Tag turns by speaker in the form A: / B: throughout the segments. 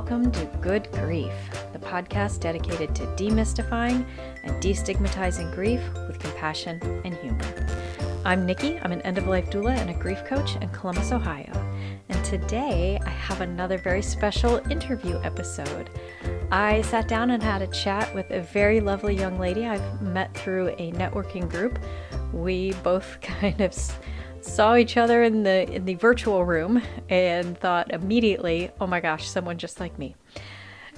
A: Welcome to Good Grief, the podcast dedicated to demystifying and destigmatizing grief with compassion and humor. I'm Nikki. I'm an end-of-life doula and a grief coach in Columbus, Ohio. And today I have another very special interview episode. I sat down and had a chat with a very lovely young lady I've met through a networking group. We both kind of saw each other in the virtual room and thought immediately, oh my gosh, someone just like me.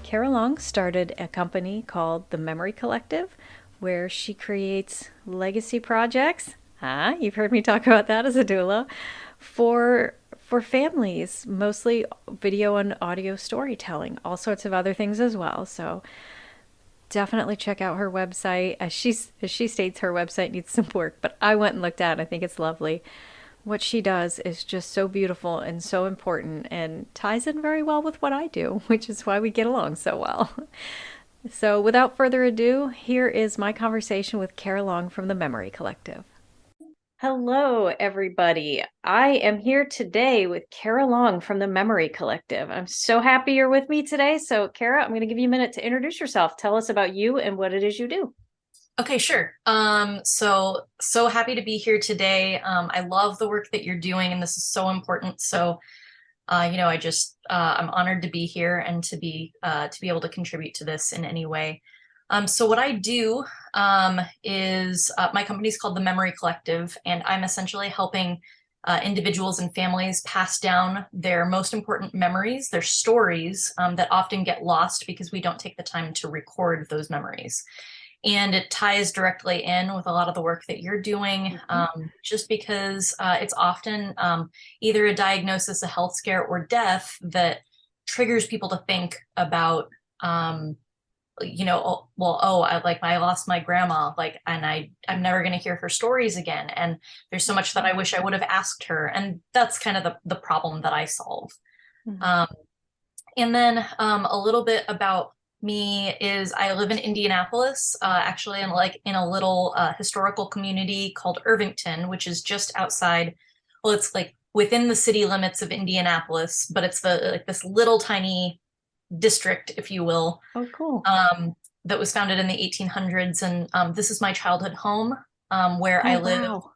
A: Kara Long started a company called The Memory Collective, where she creates legacy projects. You've heard me talk about that as a doula, for families, mostly video and audio storytelling, all sorts of other things as well. So definitely check out her website. As she states, her website needs some work, but I went and looked at it. I think it's lovely. What she does is just so beautiful and so important and ties in very well with what I do, which is why we get along so well. So without further ado, here is my conversation with Kara Long from the Memory Collective. Hello, everybody. I am here today with Kara Long from the Memory Collective. I'm so happy you're with me today. So Kara, I'm going to give you a minute to introduce yourself. Tell us about you and what it is you do.
B: Okay, sure. So happy to be here today. I love the work that you're doing, and this is so important. So, I'm honored to be here and to be able to contribute to this in any way. So what I do is my company is called the Memory Collective, and I'm essentially helping individuals and families pass down their most important memories, their stories that often get lost because we don't take the time to record those memories. And it ties directly in with a lot of the work that you're doing, just because it's often either a diagnosis, a health scare, or death that triggers people to think about, I lost my grandma, and I'm never going to hear her stories again. And there's so much that I wish I would have asked her. And that's kind of the problem that I solve. And then a little bit about me is I live in Indianapolis, actually in a little historical community called Irvington, which is just outside, it's like within the city limits of Indianapolis, but it's this little tiny district, if you will.
A: Oh, cool.
B: That was founded in the 1800s. And this is my childhood home, where I lived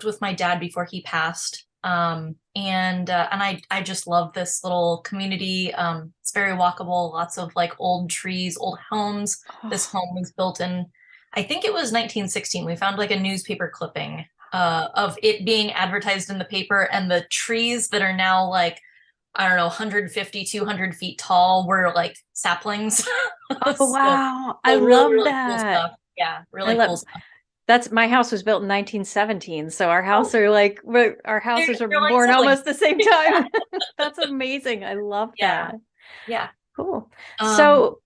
B: with my dad before he passed. And I just love this little community. It's very walkable, lots of old trees, old homes. This home was built in, I think it was 1916. We found a newspaper clipping of it being advertised in the paper, and the trees that are now 150, 200 feet tall were saplings.
A: Oh, wow. I love that.
B: Cool stuff. Yeah, really cool stuff.
A: That's my house was built in 1917. So our houses are born almost the same time. That's amazing. I love that.
B: Yeah.
A: Cool. So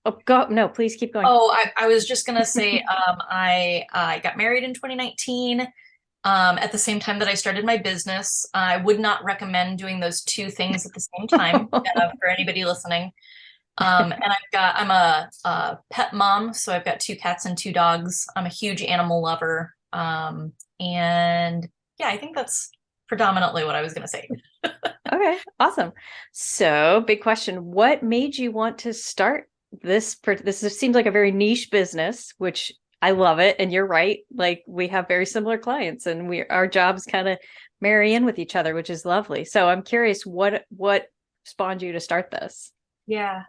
A: please keep going.
B: I was just going to say, I got married in 2019. At the same time that I started my business. I would not recommend doing those two things at the same time for anybody listening. And I'm a pet mom, so I've got 2 cats and 2 dogs. I'm a huge animal lover. And yeah, I think that's predominantly what I was going to say.
A: Okay, awesome. So big question. What made you want to start this? This seems like a very niche business, which I love it. And you're right. We have very similar clients, and our jobs kind of marry in with each other, which is lovely. So I'm curious, what spawned you to start this?
B: Yeah.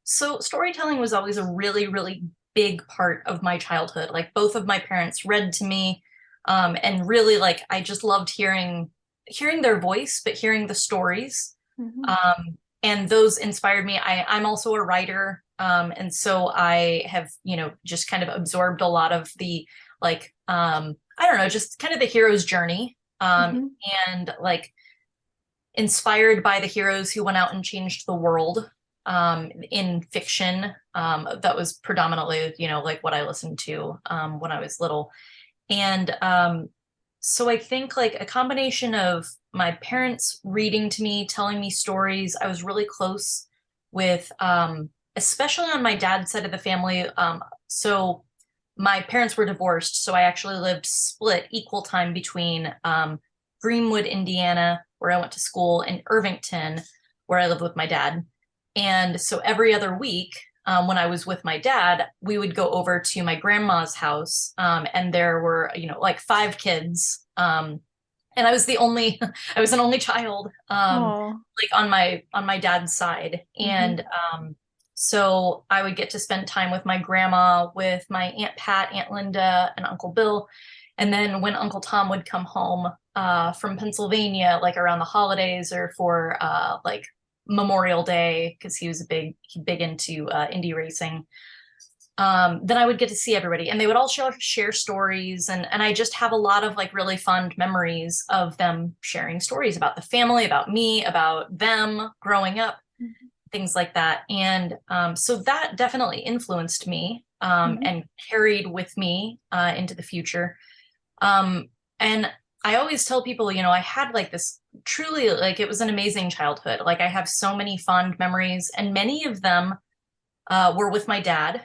B: So storytelling was always a really, really big part of my childhood. Both of my parents read to me. And really I just loved hearing their voice, but hearing the stories. And those inspired me. I'm also a writer. And so I have, just kind of absorbed a lot of the, just kind of the hero's journey. And inspired by the heroes who went out and changed the world in fiction. That was predominantly, what I listened to when I was little. And so I think a combination of my parents reading to me, telling me stories. I was really close with, especially on my dad's side of the family. So my parents were divorced, so I actually lived split equal time between Greenwood, Indiana, where I went to school, and Irvington, where I lived with my dad. And so every other week, when I was with my dad, we would go over to my grandma's house, and there were, like 5 kids. And I was the only, I was an only child,
A: Oh.
B: like on my dad's side. And so I would get to spend time with my grandma, with my Aunt Pat, Aunt Linda, and Uncle Bill. And then when Uncle Tom would come home from Pennsylvania, like around the holidays or for like Memorial Day, because he was big into Indy racing. Then I would get to see everybody, and they would all share stories, and I just have a lot of like really fond memories of them sharing stories about the family, about me, about them growing up, things like that. And so that definitely influenced me and carried with me into the future. And I always tell people, I had like this truly, like, it was an amazing childhood. Like, I have so many fond memories, and many of them were with my dad.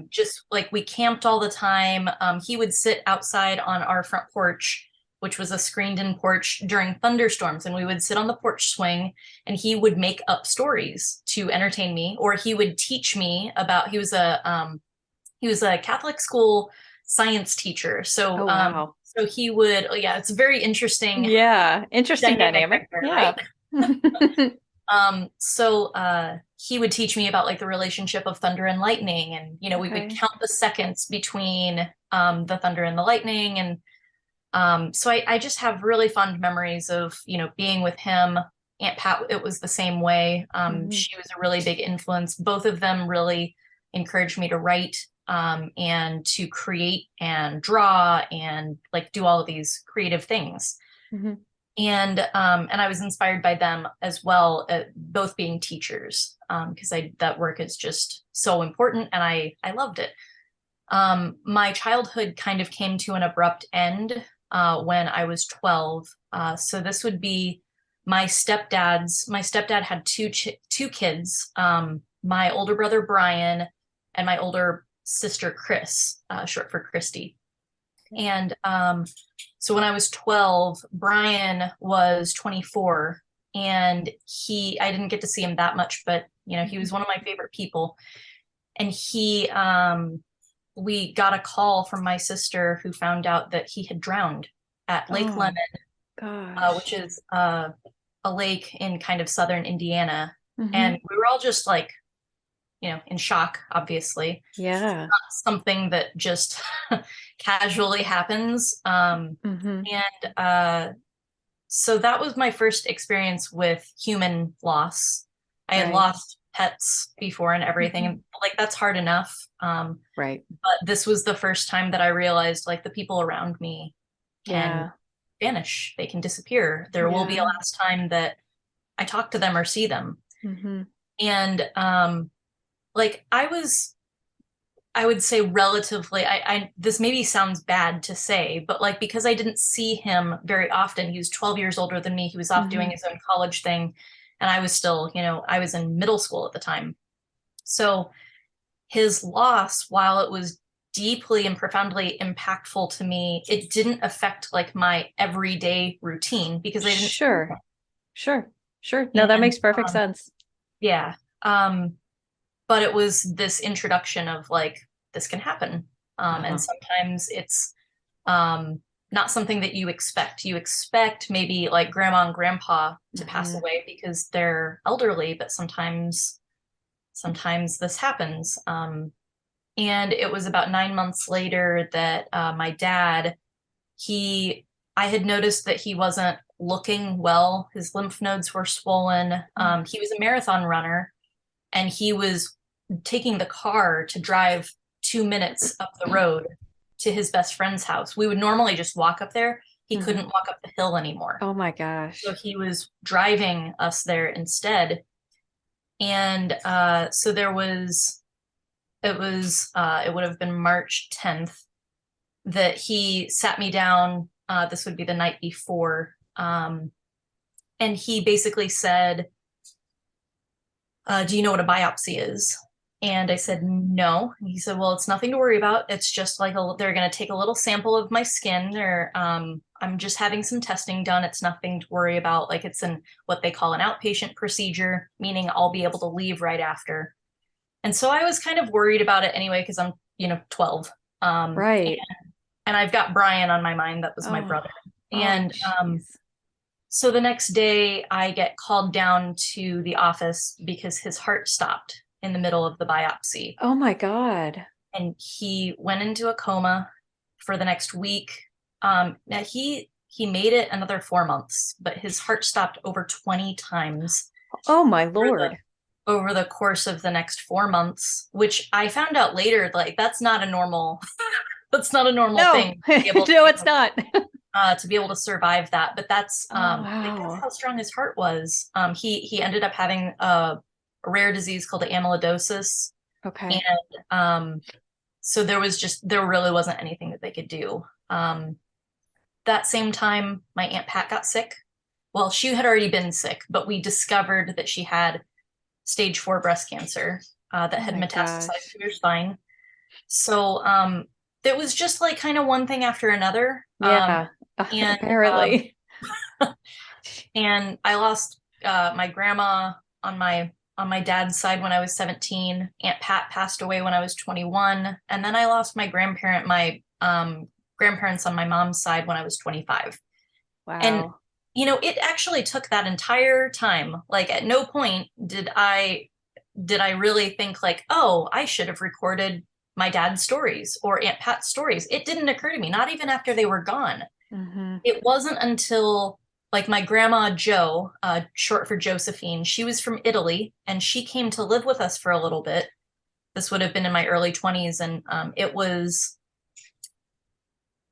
B: Just like we camped all the time. He would sit outside on our front porch, which was a screened in porch during thunderstorms. And we would sit on the porch swing, and he would make up stories to entertain me, or he would teach me about, he was a Catholic school science teacher. So,
A: Oh, wow.
B: so he would, yeah, it's very interesting.
A: Yeah. Interesting dynamic.
B: there,
A: Yeah.
B: right? So he would teach me about like the relationship of thunder and lightning, and we would count the seconds between the thunder and the lightning. And so I just have really fond memories of being with him. Aunt Pat, it was the same way. She was a really big influence. Both of them really encouraged me to write and to create and draw and like do all of these creative things. And I was inspired by them as well, both being teachers, because that work is just so important, and I loved it. My childhood kind of came to an abrupt end when I was 12. So this would be my stepdad had two kids, my older brother Brian and my older sister Chris, short for Christy. And so when I was 12, Brian was 24, and I didn't get to see him that much, but he was one of my favorite people. And we got a call from my sister, who found out that he had drowned at Lake Lemon, which is a lake in kind of southern Indiana. And we were all just like, in shock, obviously.
A: Yeah.
B: Not something that just casually happens. And so that was my first experience with human loss. I had lost pets before and everything, and like that's hard enough.
A: Right.
B: But this was the first time that I realized like the people around me can vanish. They can disappear. There will be a last time that I talk to them or see them. And like I would say relatively, this maybe sounds bad to say, but like, because I didn't see him very often, he was 12 years older than me. He was off doing his own college thing. And I was still, I was in middle school at the time. So his loss, while it was deeply and profoundly impactful to me, it didn't affect like my everyday routine, because I didn't.
A: Sure. No, that makes perfect sense.
B: Yeah. But it was this introduction of like, this can happen. And sometimes it's not something that you expect. You expect maybe like grandma and grandpa to pass away because they're elderly, but sometimes this happens. And it was about 9 months later that my dad, I had noticed that he wasn't looking well. His lymph nodes were swollen. He was a marathon runner, and he was taking the car to drive 2 minutes up the road to his best friend's house. We would normally just walk up there. He couldn't walk up the hill anymore.
A: Oh my gosh.
B: So he was driving us there instead. And so it would have been March 10th that he sat me down. This would be the night before. And he basically said, do you know what a biopsy is? And I said, no. And he said, well, it's nothing to worry about. It's just like they're going to take a little sample of my skin, or I'm just having some testing done. It's nothing to worry about. Like, it's in what they call an outpatient procedure, meaning I'll be able to leave right after. And so I was kind of worried about it anyway, because I'm, 12.
A: Right.
B: And I've got Brian on my mind. That was my brother. And so the next day I get called down to the office because his heart stopped in the middle of the biopsy.
A: Oh my God.
B: And he went into a coma for the next week. Now he made it another 4 months, but his heart stopped over 20 times.
A: Oh my Lord.
B: Over the course of the next 4 months, which I found out later, like that's not a normal thing.
A: No, it's not.
B: To be able to survive that. But that's how strong his heart was. He ended up having a rare disease called amyloidosis.
A: Okay.
B: And so there really wasn't anything that they could do. That same time, my Aunt Pat got sick. Well, she had already been sick, but we discovered that she had stage 4 breast cancer that had metastasized to her spine. So it was just like kind of one thing after another.
A: Yeah,
B: and
A: apparently.
B: And I lost my grandma on my dad's side when I was 17. Aunt Pat passed away when I was 21, and then I lost my grandparents on my mom's side when I was 25.
A: Wow.
B: And it actually took that entire time. Like at no point did I really think like, oh, I should have recorded my dad's stories or Aunt Pat's stories. It didn't occur to me, not even after they were gone.
A: Mm-hmm.
B: It wasn't until like my grandma Jo, short for Josephine, she was from Italy and she came to live with us for a little bit. This would have been in my early 20s. And it was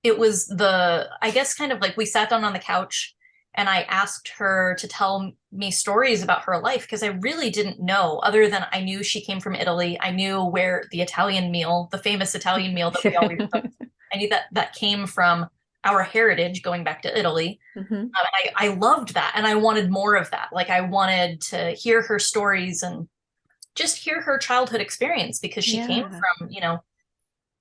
B: I guess kind of like we sat down on the couch and I asked her to tell me stories about her life, because I really didn't know, other than I knew she came from Italy. I knew where the famous Italian meal that we always cooked, I knew that came from our heritage going back to Italy.
A: Mm-hmm.
B: I loved that. And I wanted more of that. Like I wanted to hear her stories and just hear her childhood experience, because she came from,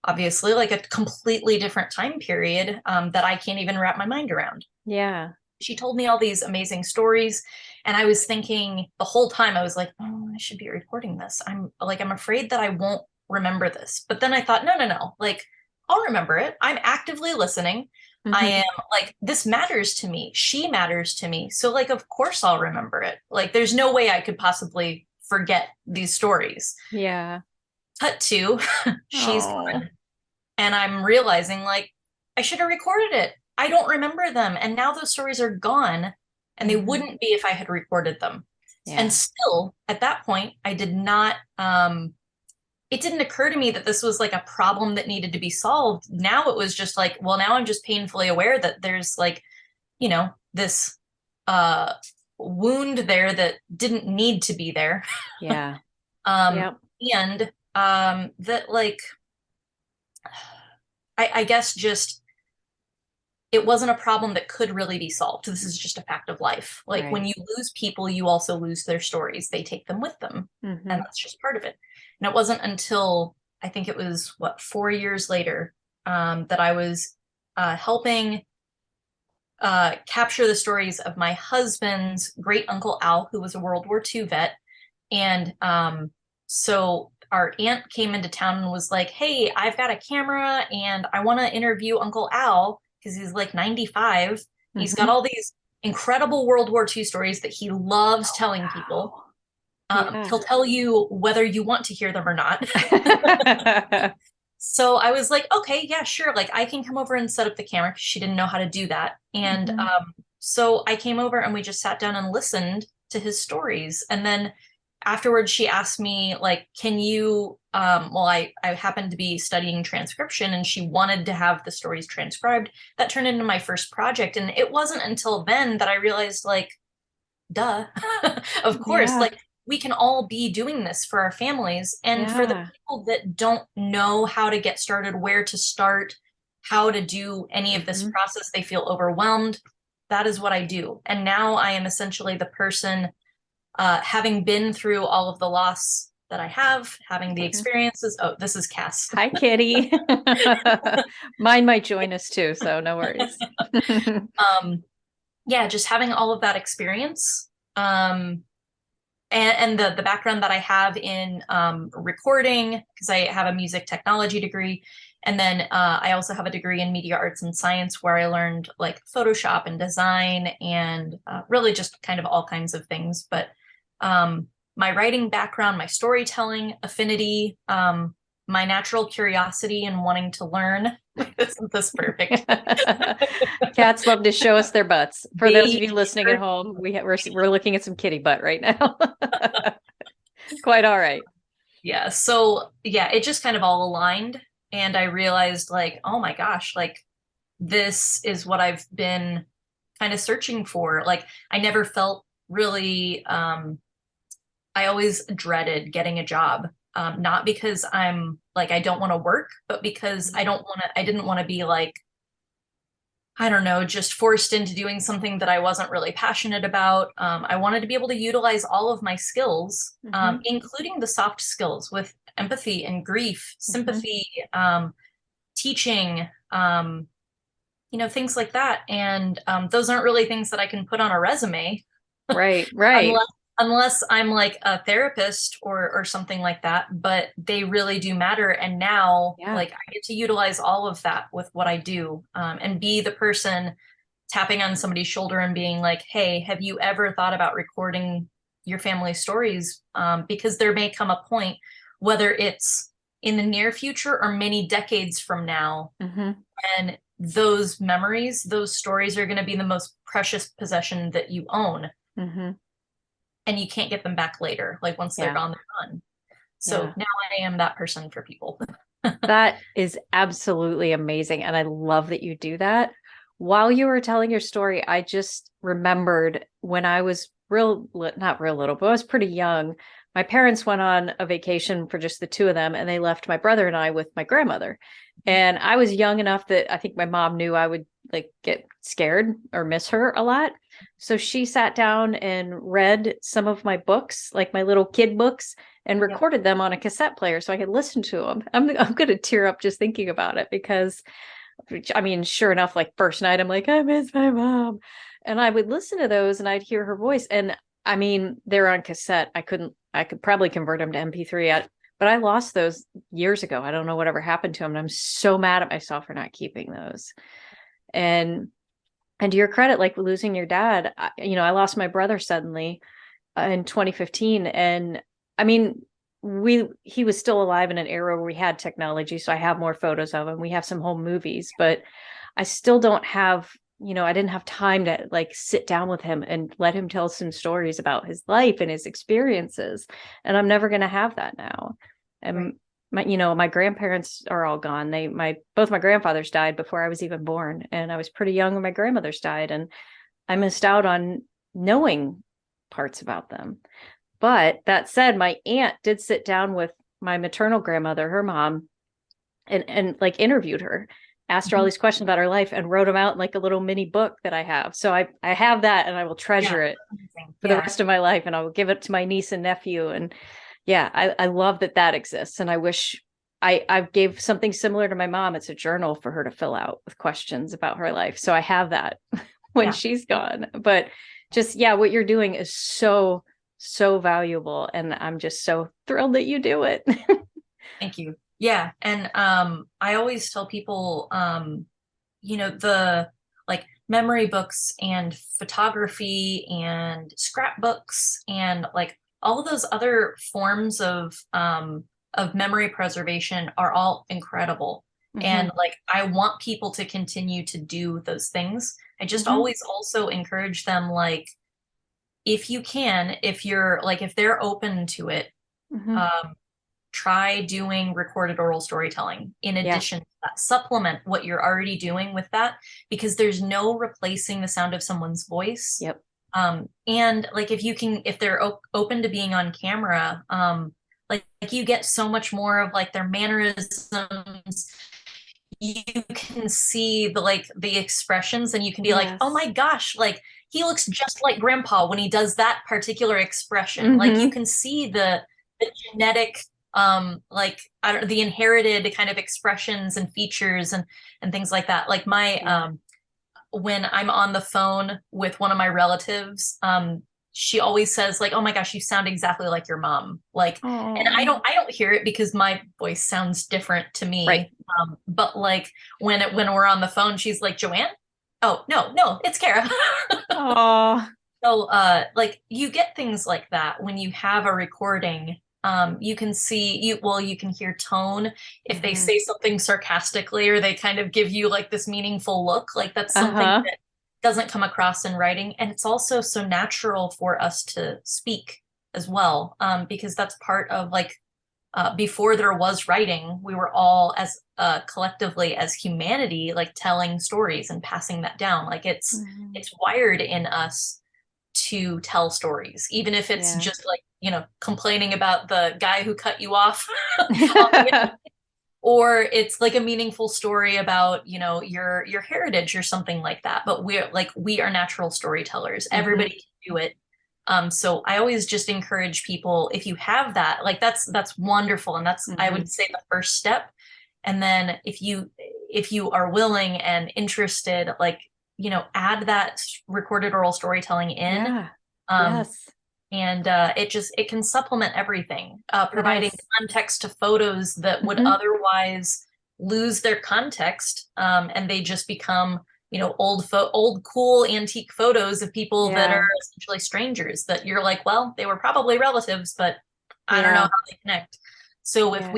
B: obviously like a completely different time period that I can't even wrap my mind around.
A: Yeah.
B: She told me all these amazing stories. And I was thinking the whole time, I was like, oh, I should be recording this. I'm afraid that I won't remember this. But then I thought, no. Like, I'll remember it. I'm actively listening. Mm-hmm. I am like, this matters to me. She matters to me. So like, of course I'll remember it. Like, there's no way I could possibly forget these stories.
A: Yeah.
B: Cut to, she's gone. And I'm realizing like, I should have recorded it. I don't remember them. And now those stories are gone, and they wouldn't be if I had recorded them. Yeah. And still at that point, I did not, it didn't occur to me that this was like a problem that needed to be solved. Now it was just like, well, now I'm just painfully aware that there's like, this wound there that didn't need to be there.
A: Yeah.
B: And that like, I guess just, it wasn't a problem that could really be solved. This is just a fact of life. Like when you lose people, you also lose their stories. They take them with them. Mm-hmm. And that's just part of it. And it wasn't until I think it was 4 years later that I was helping capture the stories of my husband's great uncle Al, who was a World War II vet. And so our aunt came into town and was like, hey, I've got a camera and I want to interview Uncle Al, because he's like 95. Mm-hmm. He's got all these incredible World War II stories that he loves telling people. He'll tell you whether you want to hear them or not. So I was like, okay, yeah, sure. Like I can come over and set up the camera, because she didn't know how to do that. And so I came over and we just sat down and listened to his stories. And then afterwards she asked me like, can you, I happened to be studying transcription and she wanted to have the stories transcribed. That turned into my first project. And it wasn't until then that I realized like, duh, of course, like we can all be doing this for our families. And for the people that don't know how to get started, where to start, how to do any of this process, they feel overwhelmed. That is what I do. And now I am essentially the person, having been through all of the loss that I have, having the
A: Mhm.
B: experiences. Oh, this is Cass.
A: Hi, Kitty. Mine might join us too, so no worries.
B: Yeah, just having all of that experience, and the background that I have in recording, because I have a music technology degree, and then I also have a degree in media arts and science where I learned like Photoshop and design and really just kind of all kinds of things. But my writing background, my storytelling affinity, my natural curiosity and wanting to learn. Isn't this perfect?
A: Cats love to show us their butts. For those of you listening at
B: sure
A: home, we're looking at some kitty butt right now. Quite all right.
B: Yeah. So yeah, it just kind of all aligned. And I realized like, oh my gosh, like this is what I've been kind of searching for. Like I never felt really, I always dreaded getting a job. Not because I'm like, I don't want to work, but because I didn't want to be like, I don't know, just forced into doing something that I wasn't really passionate about. I wanted to be able to utilize all of my skills, including the soft skills with empathy and grief, sympathy, teaching, things like that. And those aren't really things that I can put on a resume.
A: Right.
B: Unless I'm like a therapist or something like that, but they really do matter. And now, like, I get to utilize all of that with what I do, and be the person tapping on somebody's shoulder and being like, "Hey, have you ever thought about recording your family stories?" Because there may come a point, whether it's in the near future or many decades from now, and those memories, those stories are going to be the most precious possession that you own. And you can't get them back later. Like once they're gone, they're gone. So now I am that person for people.
A: That is absolutely amazing. And I love that you do that. While you were telling your story, I just remembered when I was not real little, but I was pretty young. My parents went on a vacation for just the two of them, and they left my brother and I with my grandmother. And I was young enough that I think my mom knew I would like get scared or miss her a lot. So she sat down and read some of my books, like my little kid books, and recorded them on a cassette player so I could listen to them. I'm going to tear up just thinking about it because, I mean, sure enough, like first night, I'm like, I miss my mom. And I would listen to those and I'd hear her voice. And I mean, they're on cassette. I could probably convert them to MP3, but I lost those years ago. I don't know whatever happened to them. And I'm so mad at myself for not keeping those. And to your credit, like losing your dad, I lost my brother suddenly in 2015. And I mean, he was still alive in an era where we had technology. So I have more photos of him. We have some home movies, but I still don't have, I didn't have time to like sit down with him and let him tell some stories about his life and his experiences. And I'm never going to have that now. And my grandparents are all gone. Both my grandfathers died before I was even born. And I was pretty young when my grandmothers died. And I missed out on knowing parts about them. But that said, my aunt did sit down with my maternal grandmother, her mom, and like interviewed her, asked her all these questions about her life, and wrote them out in like a little mini book that I have. So I have that, and I will treasure it for the rest of my life, and I will give it to my niece and nephew. And I love that exists. And I wish I gave something similar to my mom. It's a journal for her to fill out with questions about her life. So I have that when she's gone. But just, what you're doing is so valuable. And I'm just so thrilled that you do it.
B: Thank you. Yeah. And I always tell people, the like memory books and photography and scrapbooks and like all of those other forms of memory preservation are all incredible. And like I want people to continue to do those things. I just always also encourage them, like, if you can, if they're open to it, try doing recorded oral storytelling in addition to that. Supplement what you're already doing with that, because there's no replacing the sound of someone's voice. And like if they're open to being on camera, like you get so much more of like their mannerisms. You can see the expressions, and you can be like, oh my gosh, like he looks just like grandpa when he does that particular expression. Like you can see the the genetic like I don't the inherited kind of expressions and features and things like that. Like my when I'm on the phone with one of my relatives, she always says like, "Oh my gosh, you sound exactly like your mom." Like, and
A: Oh,
B: I don't hear it because my voice sounds different to
A: right.
B: me. But like when we're on the phone, she's like, "Joanne." Oh, no, it's Kara.
A: Oh,
B: So, like you get things like that when you have a recording. You can see you can hear tone if they
A: hmm.
B: say something sarcastically or they kind of give you like this meaningful look. Like that's something
A: Uh-huh.
B: that doesn't come across in writing, and it's also so natural for us to speak as well, because that's part of like before there was writing, we were all as collectively as humanity, like telling stories and passing that down. Like
A: Hmm.
B: it's wired in us to tell stories, even if it's
A: Yeah.
B: just like, complaining about the guy who cut you off on the, or it's like a meaningful story about, your heritage or something like that. But we are natural storytellers.
A: Hmm.
B: Everybody can do it. So I always just encourage people, if you have that, like that's wonderful. And that's, I
A: Hmm.
B: would say, the first step. And then if you are willing and interested, like, add that recorded oral storytelling in.
A: Yeah.
B: Um,
A: Yes.
B: and it can supplement everything, providing
A: Yes.
B: context to photos that would
A: Hmm.
B: otherwise lose their context, and they just become, old cool antique photos of people that are
A: Yeah.
B: essentially strangers that you're like, well, they were probably relatives, but I don't know
A: Yeah.
B: how they connect. So
A: Yeah.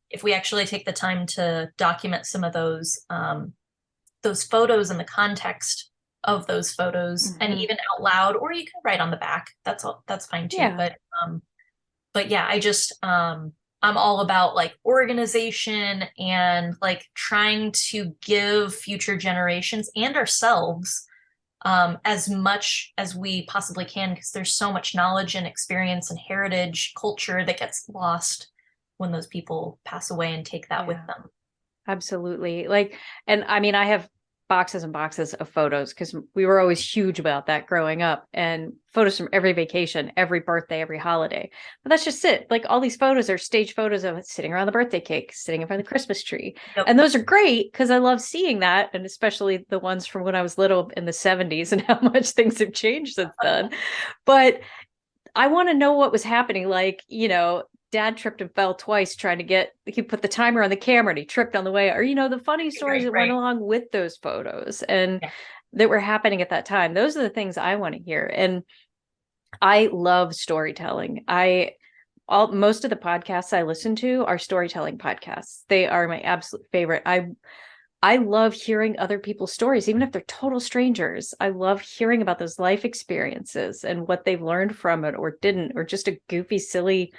B: if we actually take the time to document some of those photos and the context of those photos, and
A: Hmm.
B: even out loud, or you can write on the back. That's fine too.
A: Yeah.
B: But yeah, I'm all about like organization and like trying to give future generations and ourselves as much as we possibly can, because there's so much knowledge and experience and heritage culture that gets lost when those people pass away and take that with
A: Yeah.
B: them.
A: Absolutely. Like, and I mean, I have boxes and boxes of photos because we were always huge about that growing up, and photos from every vacation, every birthday, every holiday. But that's just it. Like all these photos are stage photos of us sitting around the birthday cake, sitting in front of the Christmas tree.
B: Yep.
A: And those are great because I love seeing that. And especially the ones from when I was little in the 70s and how much things have changed since then. But I want to know what was happening. Like, dad tripped and fell twice trying to he put the timer on the camera and he tripped on the way. Or, the funny stories
B: Right,
A: that went
B: right.
A: along with those photos and
B: Yeah.
A: that were happening at that time. Those are the things I want to hear. And I love storytelling. Most of the podcasts I listen to are storytelling podcasts. They are my absolute favorite. I love hearing other people's stories, even if they're total strangers. I love hearing about those life experiences and what they've learned from it or didn't, or just a goofy, silly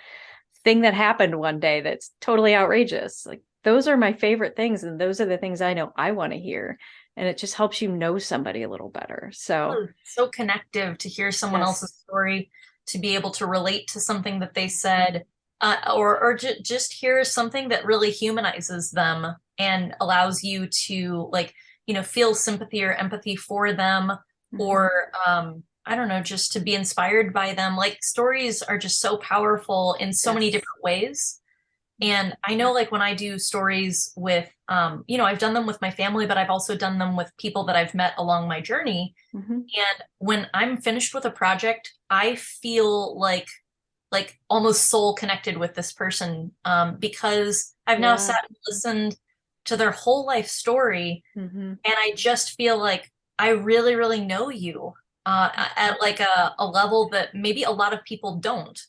A: thing that happened one day that's totally outrageous. Like those are my favorite things. And those are the things I know I want to hear. And it just helps you know somebody a little better. So,
B: Oh, so connective to hear someone
A: yes.
B: else's story, to be able to relate to something that they said, or just hear something that really humanizes them and allows you to like, feel sympathy or empathy for them,
A: Mhm.
B: or I don't know, just to be inspired by them. Like stories are just so powerful in so many
A: Yes.
B: different ways. And I know like when I do stories with, I've done them with my family, but I've also done them with people that I've met along my journey.
A: Hmm.
B: And when I'm finished with a project, I feel like almost soul connected with this person, because I've now
A: Yeah.
B: sat and listened to their whole life story,
A: Hmm.
B: and I just feel like I really, really know you at like a level that maybe a lot of people don't.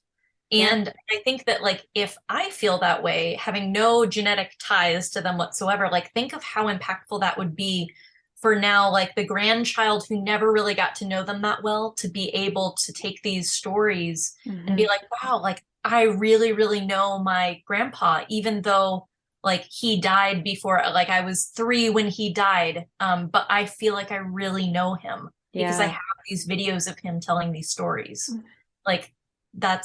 A: Yeah.
B: And I think that like if I feel that way, having no genetic ties to them whatsoever, like think of how impactful that would be for now, like the grandchild who never really got to know them that well, to be able to take these stories and be
A: Hmm.
B: like, wow, like I really, really know my grandpa, even though like he died before, like I was 3 when he died. But I feel like I really know him because I
A: Yeah.
B: have these videos of him telling these stories. Like
A: Yeah.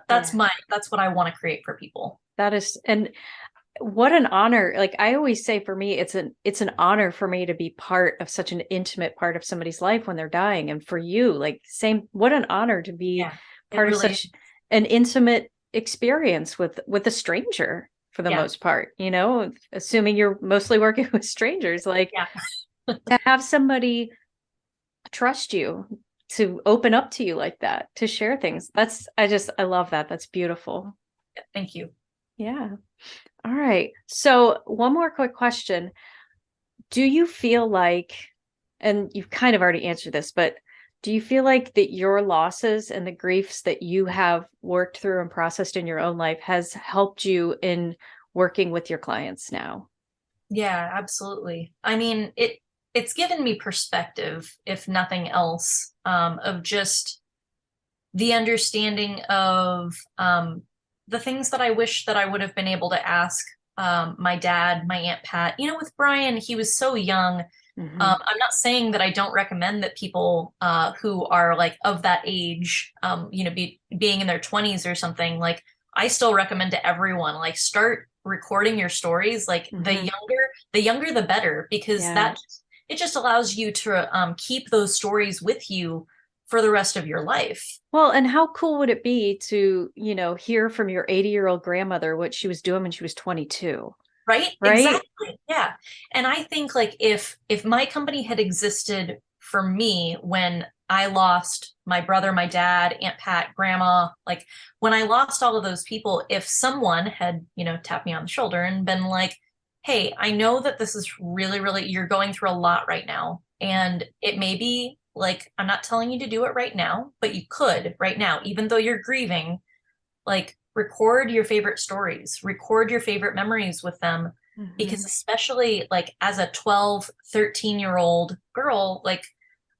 B: that's what I want to create for people.
A: That is, and what an honor. Like I always say for me, it's an honor for me to be part of such an intimate part of somebody's life when they're dying. And for you, like same, what an honor to be
B: Yeah, it
A: part of
B: really is.
A: such an intimate experience with a stranger for the
B: Yeah.
A: most part, you know, assuming you're mostly working with strangers, like
B: Yeah.
A: to have somebody trust you, to open up to you like that, to share things. I love that. That's beautiful.
B: Thank you.
A: Yeah. All right. So one more quick question. Do you feel like, and you've kind of already answered this, but do you feel like that your losses and the griefs that you have worked through and processed in your own life has helped you in working with your clients now?
B: Yeah, absolutely. I mean, it's given me perspective, if nothing else, of just the understanding of the things that I wish that I would have been able to ask my dad, my Aunt Pat. You know, with Brian, he was so young.
A: Mm-hmm.
B: I'm not saying that I don't recommend that people who are like of that age, being in their 20s or something, like I still recommend to everyone, like start recording your stories. Like
A: Mm-hmm.
B: the younger, the better, because
A: Yeah.
B: it just allows you to keep those stories with you for the rest of your life.
A: Well, and how cool would it be to, you know, hear from your 80-year-old grandmother what she was doing when she was 22,
B: Right?
A: right?
B: Exactly. Yeah. And I think like if my company had existed for me when I lost my brother, my dad, Aunt Pat, grandma, like when I lost all of those people, if someone had, tapped me on the shoulder and been like, "Hey, I know that this is really, really, you're going through a lot right now. And it may be like, I'm not telling you to do it right now, but you could right now, even though you're grieving, like record your favorite stories, record your favorite memories with them, because
A: Mm-hmm.
B: especially like as a 12, 13-year-old girl, like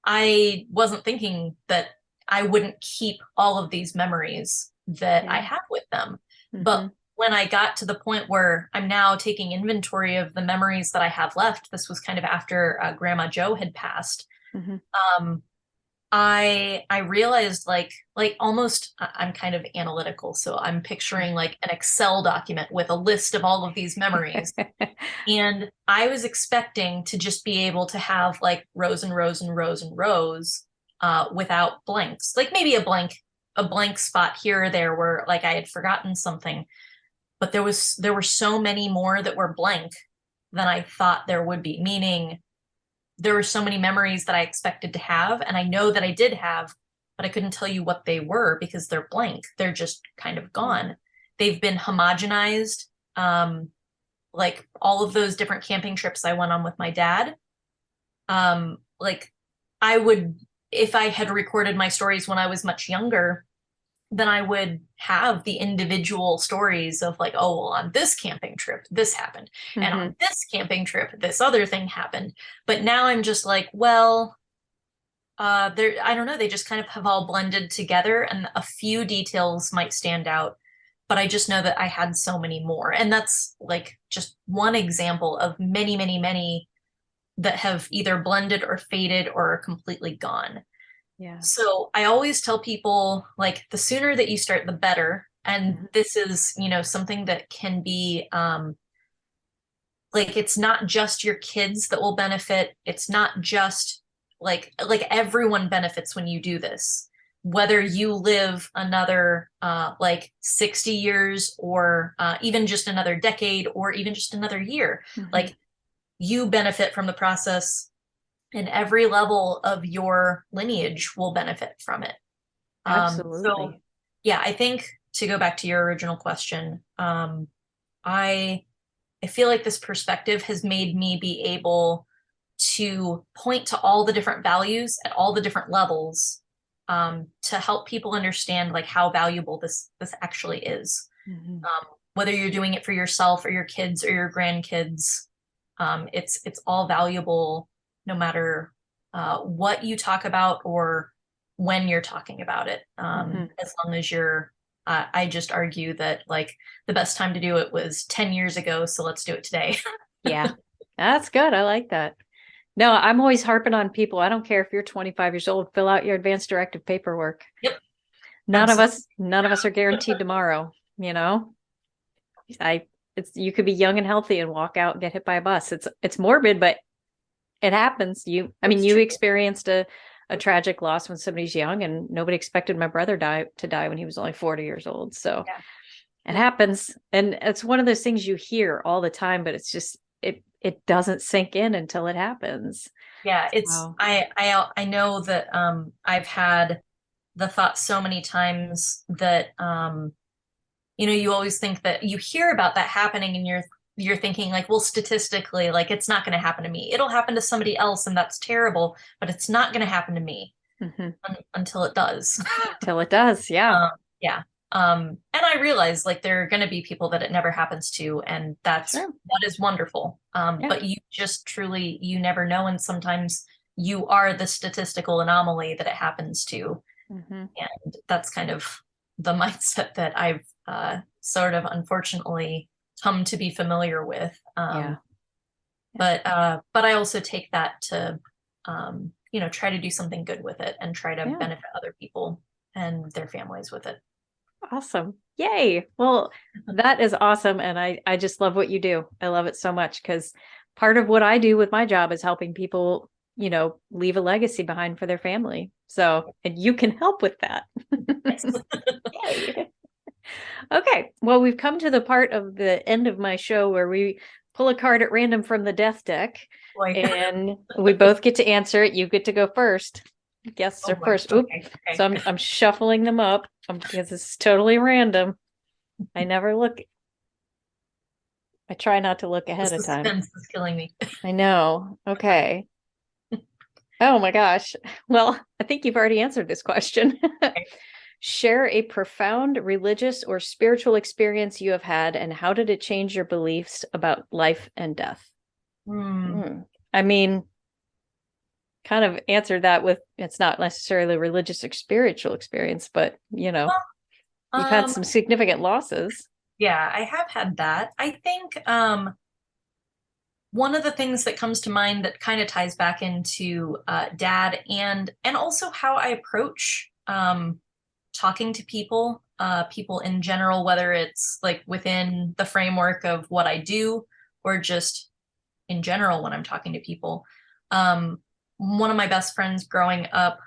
B: I wasn't thinking that I wouldn't keep all of these memories that I
A: Yeah.
B: have with them.
A: Mm-hmm.
B: But when I got to the point where I'm now taking inventory of the memories that I have left, this was kind of after Grandma Joe had passed.
A: Mm-hmm.
B: Um, I realized like almost I'm kind of analytical, so I'm picturing like an Excel document with a list of all of these memories. And I was expecting to just be able to have like rows and rows and rows and rows without blanks. Like maybe a blank spot here or there where like I had forgotten something, but there were so many more that were blank than I thought there would be, meaning there were so many memories that I expected to have, and I know that I did have, but I couldn't tell you what they were because they're blank. They're just kind of
A: Yeah.
B: gone. They've been homogenized. Like all of those different camping trips I went on with my dad. Like I would, if I had recorded my stories when I was much younger, then I would have the individual stories of like, oh, well, on this camping trip, this happened. And
A: Mm-hmm.
B: on this camping trip, this other thing happened. But now I'm just like, well, I don't know, they just kind of have all blended together and a few details might stand out. But I just know that I had so many more. And that's like just one example of many, many, many that have either blended or faded or are completely gone.
A: Yeah.
B: So I always tell people like the sooner that you start, the better. And
A: Mm-hmm.
B: this is, something that can be like it's not just your kids that will benefit. It's not just like everyone benefits when you do this. Whether you live another like 60 years or even just another decade or even just another year,
A: Mm-hmm.
B: like you benefit from the process and every level of your lineage will benefit from it. So
A: Absolutely.
B: yeah, I think to go back to your original question, I I feel like this perspective has made me be able to point to all the different values at all the different levels, to help people understand like how valuable this actually is.
A: Mm-hmm.
B: Whether you're doing it for yourself or your kids or your grandkids, it's all valuable no matter what you talk about or when you're talking about it.
A: Mm-hmm.
B: As long as you're, I just argue that like the best time to do it was 10 years ago, so let's do it today.
A: Yeah. That's good. I like that. No, I'm always harping on people. I don't care if you're 25 years old, fill out your advanced directive paperwork.
B: Yep,
A: None of
B: absolutely.
A: us, none of us are guaranteed tomorrow, you know? I it's you could be young and healthy and walk out and get hit by a bus. It's morbid, but it happens. I mean,
B: It's
A: you
B: true.
A: experienced a tragic loss when somebody's young, and nobody expected my brother to die when he was only 40 years old. So,
B: Yeah.
A: It happens. And it's one of those things you hear all the time, but it's just, it doesn't sink in until it happens.
B: Yeah, it's
A: Wow.
B: I know that I've had the thought so many times that you always think that you hear about that happening and you're thinking like, well, statistically, like it's not going to happen to me. It'll happen to somebody else and that's terrible, but it's not going to happen to me until it does.
A: Till it does. Yeah.
B: Yeah. And I realize like there are going to be people that it never happens to, and
A: Sure.
B: that is wonderful.
A: Yeah.
B: But you just truly, you never know. And sometimes you are the statistical anomaly that it happens to. And that's kind of the mindset that I've sort of unfortunately come to be familiar with.
A: Yeah.
B: But I also take that to try to do something good with it and try to
A: Yeah.
B: benefit other people and their families with it.
A: Awesome. Yay. Well, that is awesome. And I just love what you do. I love it so much because part of what I do with my job is helping people, leave a legacy behind for their family. So, and you can help with that. Yay. Okay. Well, we've come to the part of the end of my show where we pull a card at random from the death deck.
B: Boy.
A: And we both get to answer it. You get to go first. Guests are first. Oop.
B: Okay.
A: So I'm shuffling them up because it's totally random. I never look. I try not to look ahead of time.
B: Suspense is killing me.
A: I know. Okay. Oh my gosh. Well, I think you've already answered this question.
B: Okay.
A: Share a profound religious or spiritual experience you have had, and how did it change your beliefs about life and death? I mean, kind of answered that with, it's not necessarily a religious or spiritual experience, but you've had some significant losses.
B: Yeah, I have had that. I think one of the things that comes to mind that kind of ties back into dad and also how I approach talking to people in general, whether it's like within the framework of what I do or just in general when I'm talking to people. One of my best friends growing up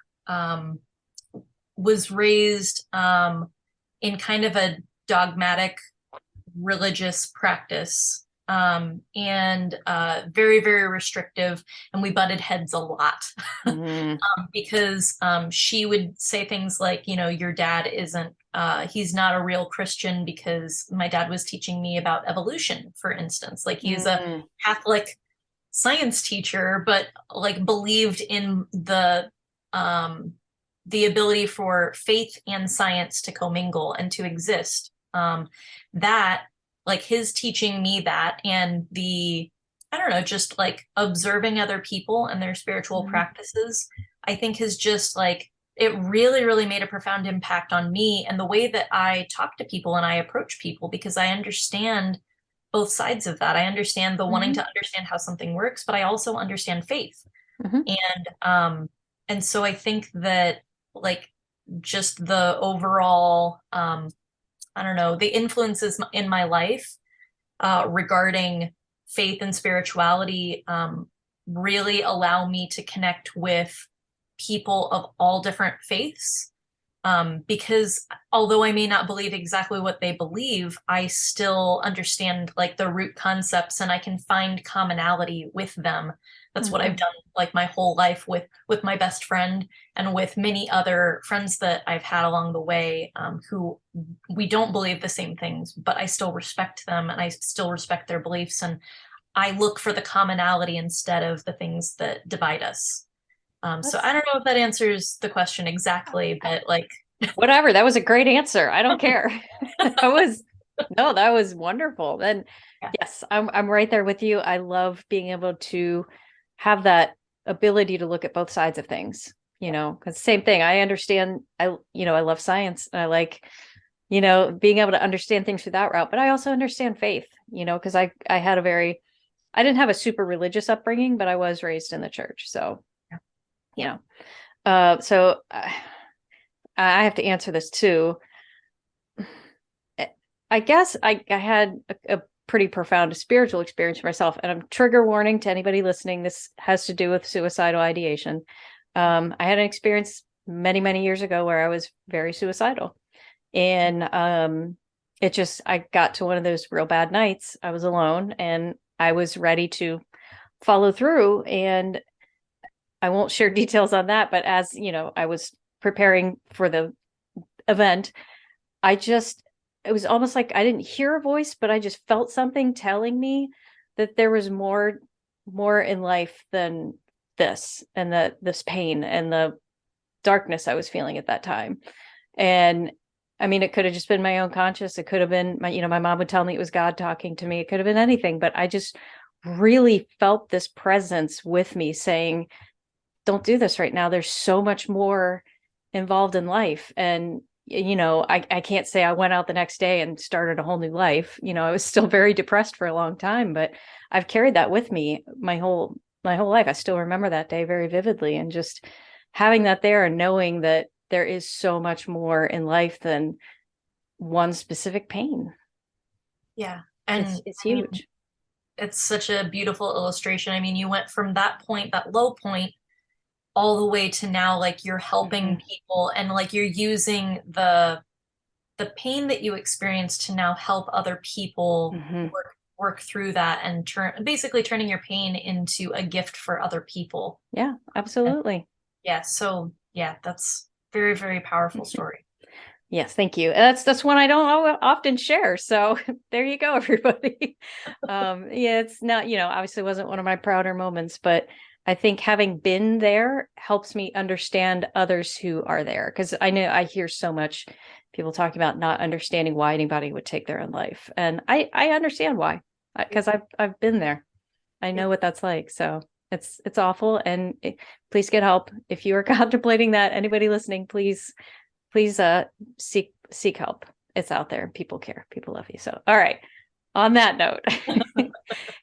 B: was raised in kind of a dogmatic religious practice and very, very restrictive. And we butted heads a lot because she would say things like, your dad isn't, he's not a real Christian because my dad was teaching me about evolution, for instance. Like he's a Catholic science teacher, but like believed in the ability for faith and science to commingle and to exist. That like his teaching me that and I don't know, just like observing other people and their spiritual practices, I think has just like, it really, really made a profound impact on me and the way that I talk to people and I approach people, because I understand both sides of that. I understand the wanting to understand how something works, but I also understand faith. And so I think that like just the overall, I don't know, the influences in my life regarding faith and spirituality really allow me to connect with people of all different faiths. Because although I may not believe exactly what they believe, I still understand like the root concepts and I can find commonality with them. That's what I've done like my whole life with my best friend and with many other friends that I've had along the way who we don't believe the same things, but I still respect them and I still respect their beliefs. And I look for the commonality instead of the things that divide us. So I don't know if that answers the question exactly, but like
A: whatever, that was a great answer. I don't care. that was wonderful. And yes, I'm right there with you. I love being able to have that ability to look at both sides of things, because same thing. I understand, I love science and I like, being able to understand things through that route, but I also understand faith, because I didn't have a super religious upbringing, but I was raised in the church. So, so I have to answer this too. I guess I had a pretty profound spiritual experience for myself, and I'm trigger warning to anybody listening. This has to do with suicidal ideation. I had an experience many, many years ago where I was very suicidal, and it just, I got to one of those real bad nights. I was alone and I was ready to follow through. And I won't share details on that, but as you know, I was preparing for the event, it was almost like I didn't hear a voice, but I just felt something telling me that there was more in life than this, and this pain and the darkness I was feeling at that time. And I mean, it could have just been my own conscience. It could have been my mom would tell me it was God talking to me. It could have been anything, but I just really felt this presence with me saying, don't do this right now. There's so much more involved in life. And, I can't say I went out the next day and started a whole new life. I was still very depressed for a long time, but I've carried that with me my whole life. I still remember that day very vividly, and just having that there and knowing that there is so much more in life than one specific pain.
B: Yeah. And
A: It's
B: I mean,
A: huge.
B: it's such a beautiful illustration. I mean, you went from that point, that low point, all the way to now, like you're helping
A: Mhm.
B: people and like you're using the pain that you experienced to now help other people
A: Mhm.
B: work through that and basically turning your pain into a gift for other people.
A: Yeah,
B: And
A: absolutely.
B: yeah, so yeah, that's very, very powerful story.
A: Yes, thank you. That's one I don't often share. So there you go, everybody. Yeah, it's not, obviously wasn't one of my prouder moments, but I think having been there helps me understand others who are there. Because I know I hear so much people talking about not understanding why anybody would take their own life. And I understand why, because I've been there. I
B: Yeah.
A: know what that's like. So it's awful. And please get help. If you are contemplating that, anybody listening, please seek help. It's out there. People care. People love you. So all right. On that note,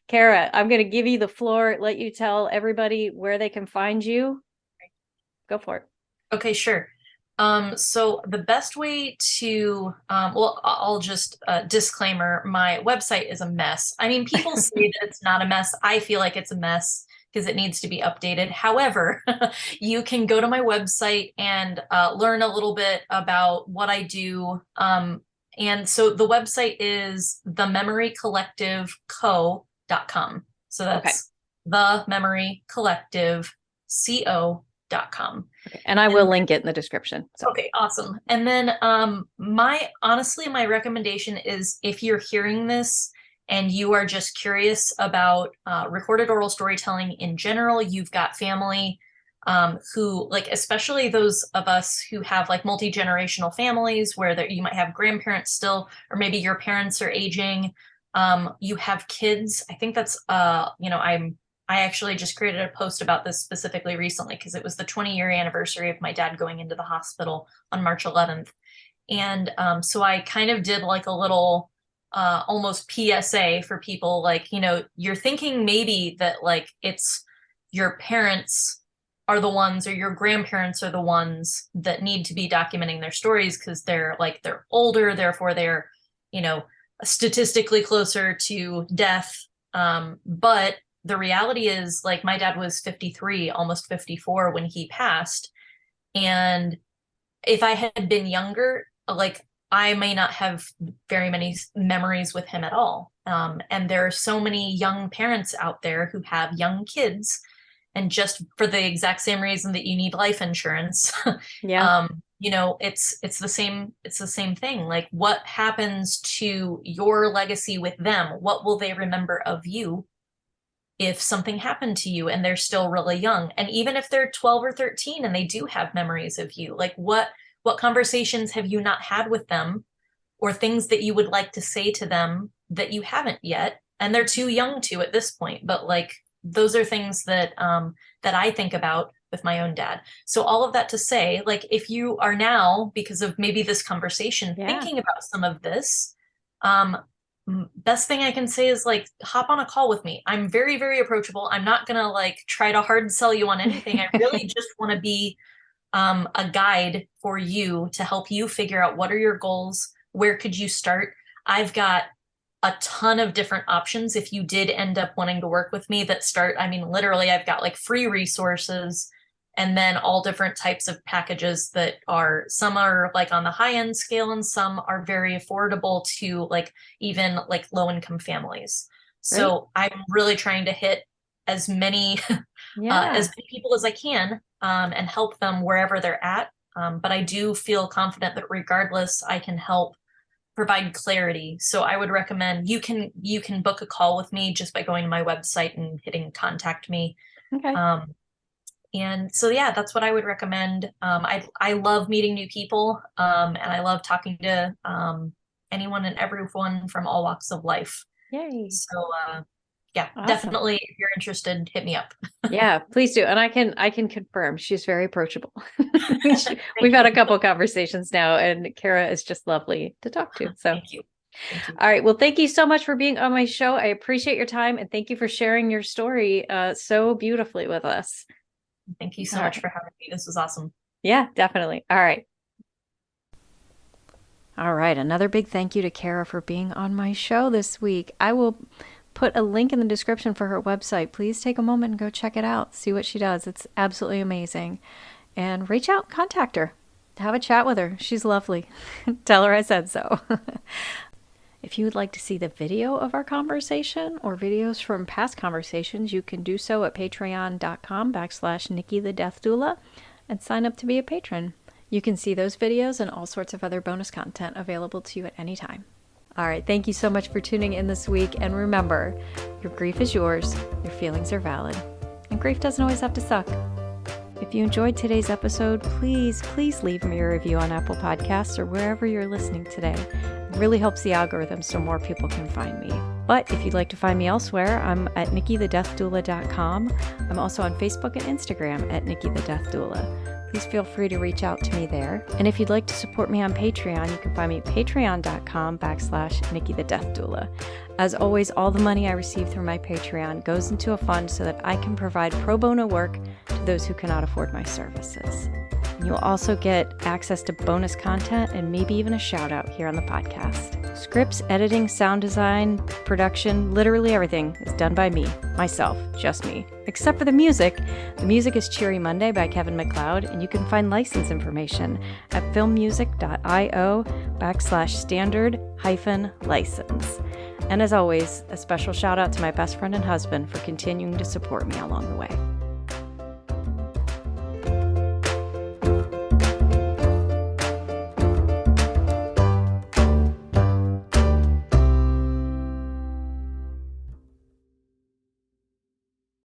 A: Kara, I'm going to give you the floor, let you tell everybody where they can find you. Go for it.
B: Okay, sure. So the best way to, well, I'll just disclaimer, my website is a mess. I mean, people say that it's not a mess. I feel like it's a mess because it needs to be updated. However, you can go to my website and learn a little bit about what I do. And so the website is thememorycollectiveco.com. So
A: Okay.
B: that's thememorycollectiveco.com.
A: Okay. And I will
B: And
A: link it in the description. So,
B: okay, awesome. And then my honestly my recommendation is if you're hearing this and you are just curious about recorded oral storytelling in general, you've got family who like especially those of us who have like multi-generational families where you might have grandparents still, or maybe your parents are aging. You have kids. I think that's I actually just created a post about this specifically recently because it was the 20-year anniversary of my dad going into the hospital on March 11th. And so I kind of did like a little almost PSA for people like, you're thinking maybe that like it's your parents are the ones or your grandparents are the ones that need to be documenting their stories because they're older, therefore they're, you know, statistically closer to death. But the reality is like my dad was 53, almost 54 when he passed. And if I had been younger, like I may not have very many memories with him at all. And there are so many young parents out there who have young kids, and just for the exact same reason that you need life insurance,
A: yeah.
B: it's the same thing. Like, what happens to your legacy with them? What will they remember of you if something happened to you and they're still really young? And even if they're 12 or 13 and they do have memories of you, like what conversations have you not had with them, or things that you would like to say to them that you haven't yet? And they're too young to at this point, but like those are things that I think about with my own dad. So all of that to say, like if you are now, because of maybe this conversation,
A: Yeah.
B: thinking about some of this, um, best thing I can say is like hop on a call with me. I'm very, very approachable. I'm not gonna like try to hard sell you on anything. I really just want to be a guide for you to help you figure out what are your goals, where could you start. I've got a ton of different options if you did end up wanting to work with me that start, I mean, literally, I've got like free resources and then all different types of packages that are, some are like on the high end scale and some are very affordable to like even like low income families. So I'm really trying to hit as many as many people as I can, and help them wherever they're at. But I do feel confident that regardless, I can help provide clarity. So I would recommend you can book a call with me just by going to my website and hitting contact me.
A: Okay.
B: And so, yeah, that's what I would recommend. I love meeting new people, and I love talking to anyone and everyone from all walks of life.
A: Yay.
B: So, yeah,
A: Awesome.
B: definitely, if you're interested, hit me up.
A: Yeah, please do. And I can confirm she's very approachable. We've had a couple conversations now, and Kara is just lovely to talk to. So
B: Thank you. Thank you.
A: All right. Well, thank you so much for being on my show. I appreciate your time, and thank you for sharing your story so beautifully with us.
B: Thank you so much for having me. This was awesome.
A: Yeah, definitely. All right. All right. Another big thank you to Kara for being on my show this week. I will put a link in the description for her website. Please take a moment and go check it out. See what she does. It's absolutely amazing. And reach out, contact her, have a chat with her. She's lovely. Tell her I said so. If you would like to see the video of our conversation or videos from past conversations, you can do so at patreon.com/Nikki the Death Doula and sign up to be a patron. You can see those videos and all sorts of other bonus content available to you at any time. All right, thank you so much for tuning in this week. And remember, your grief is yours, your feelings are valid, and grief doesn't always have to suck. If you enjoyed today's episode, please leave me a review on Apple Podcasts or wherever you're listening today. It really helps the algorithm so more people can find me. But if you'd like to find me elsewhere, I'm at NikkiTheDeathDoula.com. I'm also on Facebook and Instagram at Nikki the Death Doula. Please feel free to reach out to me there. And if you'd like to support me on Patreon, you can find me at patreon.com/Nikki the Death Doula. As always, all the money I receive through my Patreon goes into a fund so that I can provide pro bono work to those who cannot afford my services. You'll also get access to bonus content and maybe even a shout out here on the podcast. Scripts, editing, sound design, production, literally everything is done by me, myself, just me. Except for the music. The music is Cheery Monday by Kevin MacLeod, and you can find license information at filmmusic.io/standard-license. And as always, a special shout out to my best friend and husband for continuing to support me along the way.